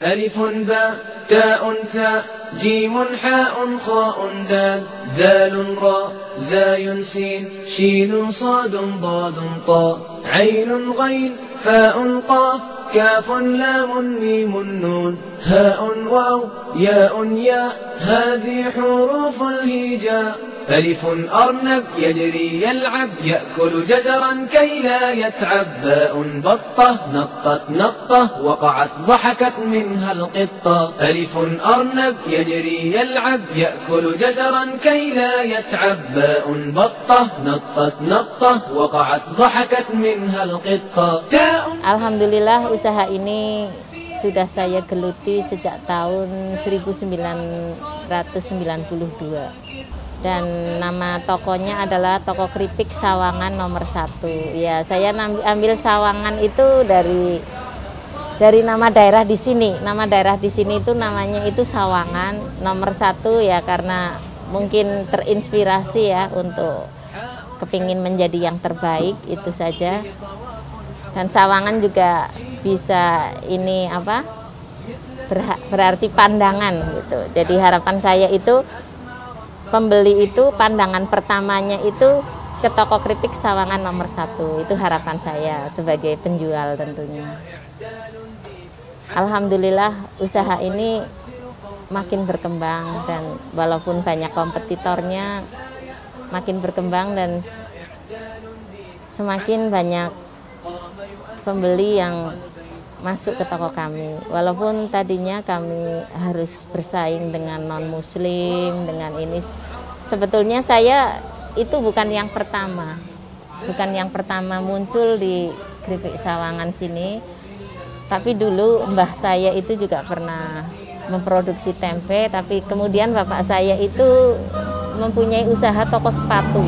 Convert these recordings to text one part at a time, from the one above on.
ألف باء تاء ثاء جيم حاء خاء دال ذال راء زاي سين شين صاد ضاد طاء عين غين فاء قاف كاف لام ميم نون هاء واو ياء ياء هذه حروف الهجاء ألف أرنب يجري يلعب يأكل جزرا كي لا يتعب باء بطة نطت نطة وقعت ضحكت منها القطة ألف أرنب يجري يلعب يأكل جزرا كي لا يتعب باء بطة نطت نطة وقعت ضحكت منها القطة Alhamdulillah usaha ini sudah saya geluti sejak tahun 1992. Dan nama tokonya adalah Toko Keripik Sawangan nomor 1. Ya, saya ambil Sawangan itu dari nama daerah di sini. Nama daerah di sini itu namanya itu Sawangan nomor 1 ya, karena mungkin terinspirasi ya untuk kepingin menjadi yang terbaik, itu saja. Dan Sawangan juga bisa ini apa? Berarti pandangan gitu. Jadi harapan saya itu pembeli itu pandangan pertamanya itu ke Toko Keripik Sawangan nomor 1. Itu harapan saya sebagai penjual tentunya. Alhamdulillah usaha ini makin berkembang, dan walaupun banyak kompetitornya makin berkembang dan semakin banyak pembeli yang masuk ke toko kami. Walaupun tadinya kami harus bersaing dengan non-muslim, dengan ini. Sebetulnya saya itu bukan yang pertama. Bukan yang pertama muncul di Keripik Sawangan sini. Tapi dulu mbah saya itu juga pernah memproduksi tempe, tapi kemudian bapak saya itu mempunyai usaha toko sepatu.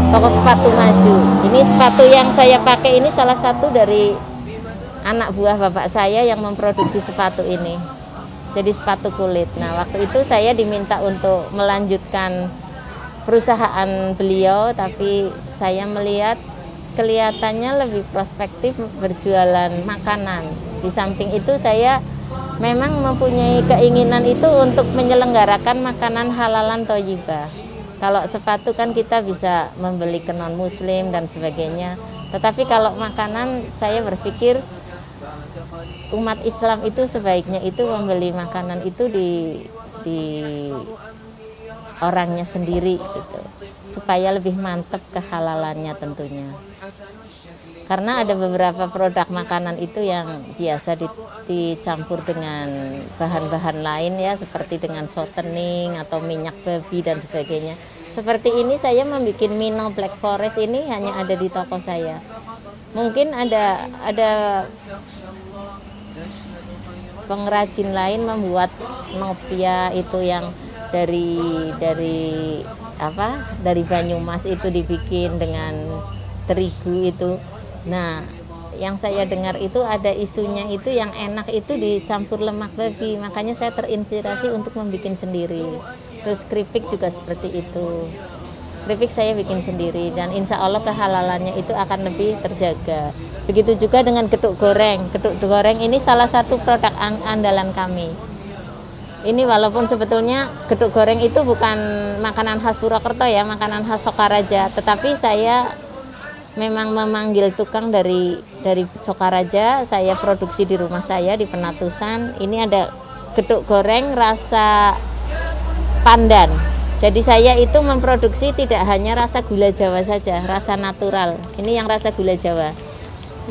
Toko sepatu maju. Ini sepatu yang saya pakai ini salah satu dari anak buah bapak saya yang memproduksi sepatu ini. Jadi sepatu kulit. Nah, waktu itu saya diminta untuk melanjutkan perusahaan beliau, tapi saya melihat kelihatannya lebih prospektif berjualan makanan. Di samping itu saya memang mempunyai keinginan itu untuk menyelenggarakan makanan halalan thayyibah. Kalau sepatu kan kita bisa membeli ke non muslim dan sebagainya. Tetapi kalau makanan saya berpikir umat Islam itu sebaiknya itu membeli makanan itu di orangnya sendiri gitu, supaya lebih mantap kehalalannya tentunya. Karena ada beberapa produk makanan itu yang biasa dicampur dengan bahan-bahan lain ya, seperti dengan shortening atau minyak babi dan sebagainya. Seperti ini saya membuat Mino Black Forest ini hanya ada di toko saya. Mungkin ada pengrajin lain membuat nopia itu yang dari Banyumas itu dibikin dengan terigu itu. Nah, yang saya dengar itu ada isunya itu yang enak itu dicampur lemak babi, makanya saya terinspirasi untuk membuat sendiri. Terus keripik juga seperti itu. Keripik saya bikin sendiri dan insya Allah kehalalannya itu akan lebih terjaga. Begitu juga dengan geduk goreng. Geduk goreng ini salah satu produk andalan kami. Ini walaupun sebetulnya geduk goreng itu bukan makanan khas Purwokerto ya, makanan khas Sokaraja. Tetapi saya memang memanggil tukang dari Sokaraja, saya produksi di rumah saya di Penatusan. Ini ada geduk goreng rasa pandan. Jadi saya itu memproduksi tidak hanya rasa gula Jawa saja, rasa natural. Ini yang rasa gula Jawa.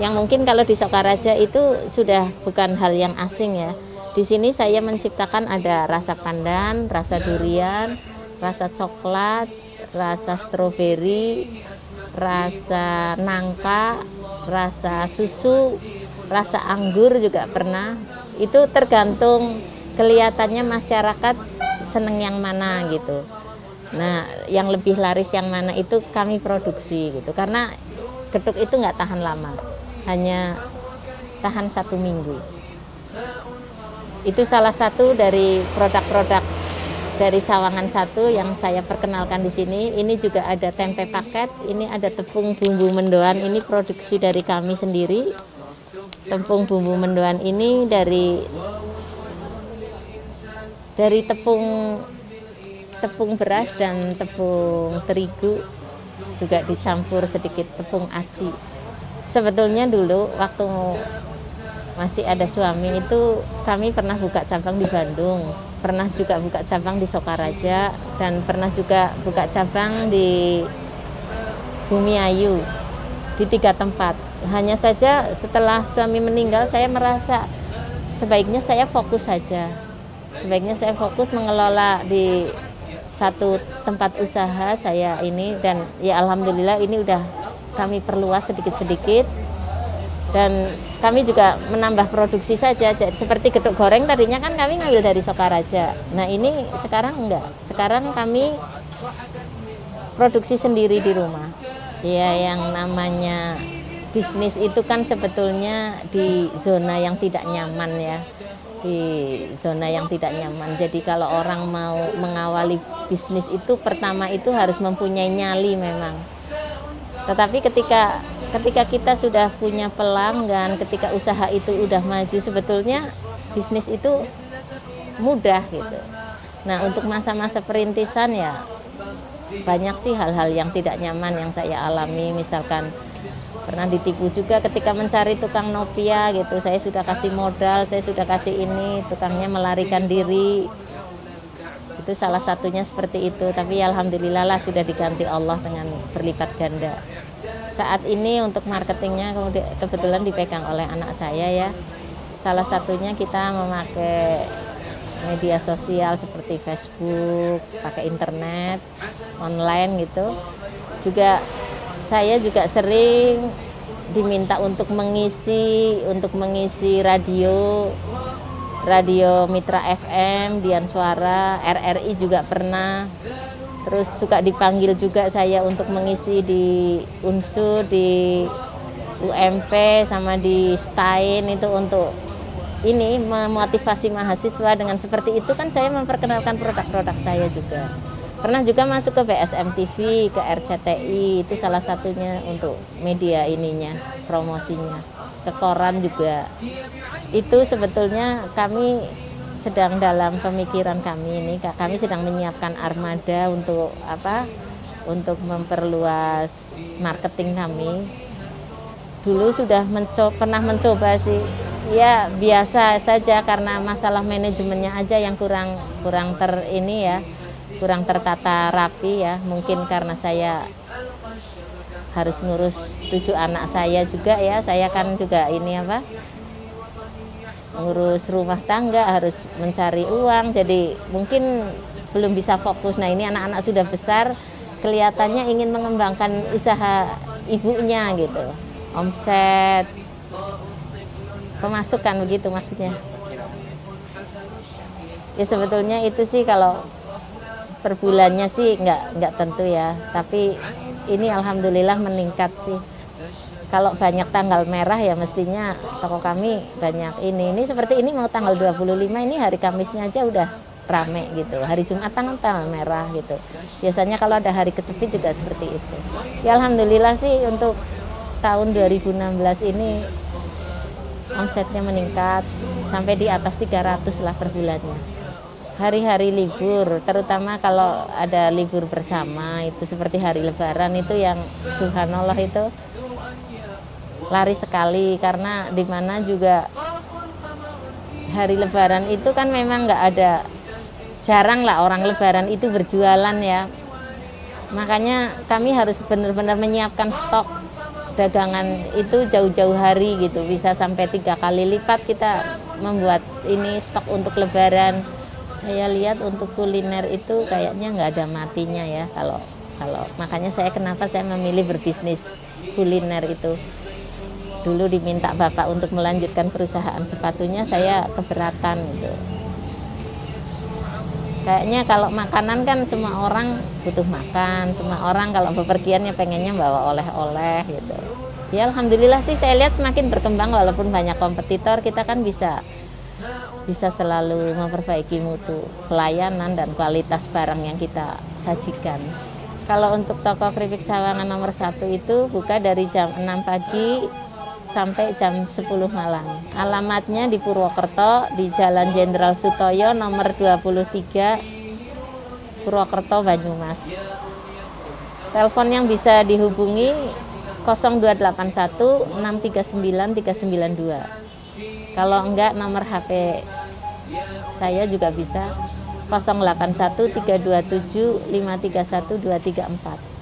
Yang mungkin kalau di Sokaraja itu sudah bukan hal yang asing ya. Di sini saya menciptakan ada rasa pandan, rasa durian, rasa coklat, rasa stroberi, rasa nangka, rasa susu, rasa anggur juga pernah. Itu tergantung kelihatannya masyarakat seneng yang mana gitu. Nah, yang lebih laris yang mana itu kami produksi gitu. Karena geduk itu nggak tahan lama, hanya tahan 1 minggu. Itu salah satu dari produk-produk dari Sawangan 1 yang saya perkenalkan di sini. Ini juga ada tempe paket, ini ada tepung bumbu mendoan, ini produksi dari kami sendiri. Tepung bumbu mendoan ini dari dari tepung beras dan tepung terigu, juga dicampur sedikit tepung aci. Sebetulnya dulu waktu masih ada suami itu kami pernah buka cabang di Bandung, pernah juga buka cabang di Sokaraja, dan pernah juga buka cabang di Bumiayu, di 3 tempat. Hanya saja setelah suami meninggal saya merasa sebaiknya saya fokus saja. Sebaiknya saya fokus mengelola di satu tempat usaha saya ini, dan ya alhamdulillah ini udah kami perluas sedikit-sedikit, dan kami juga menambah produksi saja. Seperti geduk goreng tadinya kan kami ngambil dari Sokaraja. Nah ini sekarang enggak. Sekarang kami produksi sendiri di rumah. Ya, yang namanya bisnis itu kan sebetulnya di zona yang tidak nyaman ya. Di zona yang tidak nyaman. Jadi kalau orang mau mengawali bisnis itu pertama itu harus mempunyai nyali memang. Tetapi ketika kita sudah punya pelanggan, ketika usaha itu udah maju, sebetulnya bisnis itu mudah gitu. Nah, untuk masa-masa perintisan ya banyak sih hal-hal yang tidak nyaman yang saya alami. Misalkan pernah ditipu juga ketika mencari tukang nopia gitu. Saya sudah kasih modal, saya sudah kasih ini, tukangnya melarikan diri. Itu salah satunya seperti itu. Tapi alhamdulillah lah sudah diganti Allah dengan berlipat ganda. Saat ini untuk marketingnya kebetulan dipegang oleh anak saya ya. Salah satunya kita memakai media sosial seperti Facebook, pakai internet, online gitu. Juga saya juga sering diminta untuk mengisi radio Mitra FM, Dian Suara, RRI juga pernah. Terus suka dipanggil juga saya untuk mengisi di Unsur, di UMP, sama di STAIN itu untuk ini memotivasi mahasiswa. Dengan seperti itu kan saya memperkenalkan produk-produk saya juga. Pernah juga masuk ke BSM TV, ke RCTI, itu salah satunya untuk media ininya, promosinya. Ke koran juga. Itu sebetulnya kami sedang dalam pemikiran kami ini, kami sedang menyiapkan armada untuk apa? Untuk memperluas marketing kami. Dulu sudah pernah mencoba sih. Ya biasa saja karena masalah manajemennya aja yang kurang kurang tertata rapi ya. Mungkin karena saya harus ngurus 7 anak saya juga ya. Saya kan juga ini ngurus rumah tangga, harus mencari uang, jadi mungkin belum bisa fokus. Nah ini anak-anak sudah besar, kelihatannya ingin mengembangkan usaha ibunya gitu, omset, pemasukan begitu maksudnya. Ya sebetulnya itu sih kalau per bulannya sih nggak tentu ya, tapi ini alhamdulillah meningkat sih. Kalau banyak tanggal merah ya mestinya toko kami banyak ini seperti ini mau tanggal 25 ini hari Kamisnya aja udah rame gitu. Hari Jumat tanggal merah gitu. Biasanya kalau ada hari kecepit juga seperti itu. Ya alhamdulillah sih untuk tahun 2016 ini omsetnya meningkat sampai di atas 300 lah per bulannya. Hari-hari libur, terutama kalau ada libur bersama itu seperti hari Lebaran itu yang subhanallah itu laris sekali, karena dimana juga hari Lebaran itu kan memang nggak ada, jarang lah orang Lebaran itu berjualan ya. Makanya kami harus benar-benar menyiapkan stok dagangan itu jauh-jauh hari gitu, bisa sampai 3 kali lipat kita membuat ini stok untuk Lebaran. Saya lihat untuk kuliner itu kayaknya nggak ada matinya ya kalau makanya kenapa saya memilih berbisnis kuliner itu. Dulu diminta bapak untuk melanjutkan perusahaan sepatunya, saya keberatan gitu. Kayaknya kalau makanan kan semua orang butuh makan, semua orang kalau bepergiannya pengennya bawa oleh-oleh gitu. Ya alhamdulillah sih saya lihat semakin berkembang, walaupun banyak kompetitor, kita kan bisa selalu memperbaiki mutu pelayanan dan kualitas barang yang kita sajikan. Kalau untuk toko keripik Sawangan nomor 1 itu buka dari jam 6 pagi sampai jam 10 malam. Alamatnya di Purwokerto, di Jalan Jenderal Sutoyo nomor 23, Purwokerto, Banyumas. Telepon yang bisa dihubungi 0281 639 392. Kalau enggak, nomor HP saya juga bisa 081 327 531 234.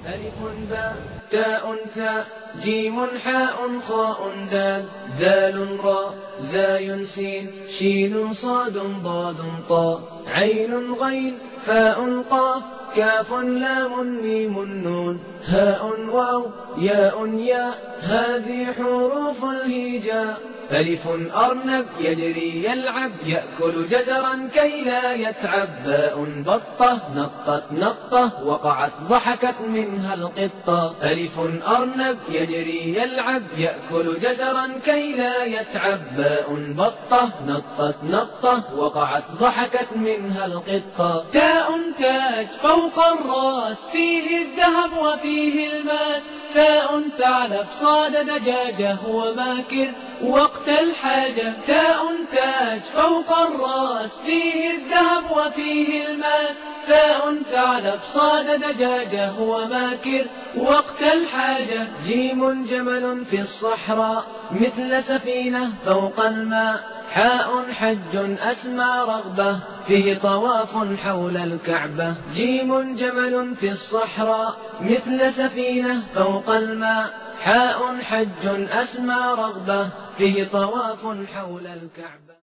ألف باء تاء ثاء جيم حاء خاء دال ذال راء زاي سين شين صاد ضاد طاء عين غين فاء قاف كاف لام ميم نون هاء واو ياء ياء هذه حروف الهجاء ألف أرنب يجري يلعب يأكل جزرا كي لا يتعب باء بطة نطت نطة وقعت ضحكت منها القطة ألف أرنب يجري يلعب يأكل جزرا كي لا يتعب باء بطة نطت نطة وقعت ضحكت منها القطة تاء تاج فوق الراس فيه الذهب وفيه الماس ثاء ثعلب صاد دجاجة وماكر وقت الحاجة تاء تاج فوق الراس فيه الذهب وفيه الماس ثاء ثعلب صاد دجاجة وماكر وقت الحاجة جيم جمل في الصحراء مثل سفينة فوق الماء حاء حج أسمى رغبة فيه طواف حول الكعبة جيم جمل في الصحراء مثل سفينة فوق الماء حاء حج أسمى رغبة فيه طواف حول الكعبة.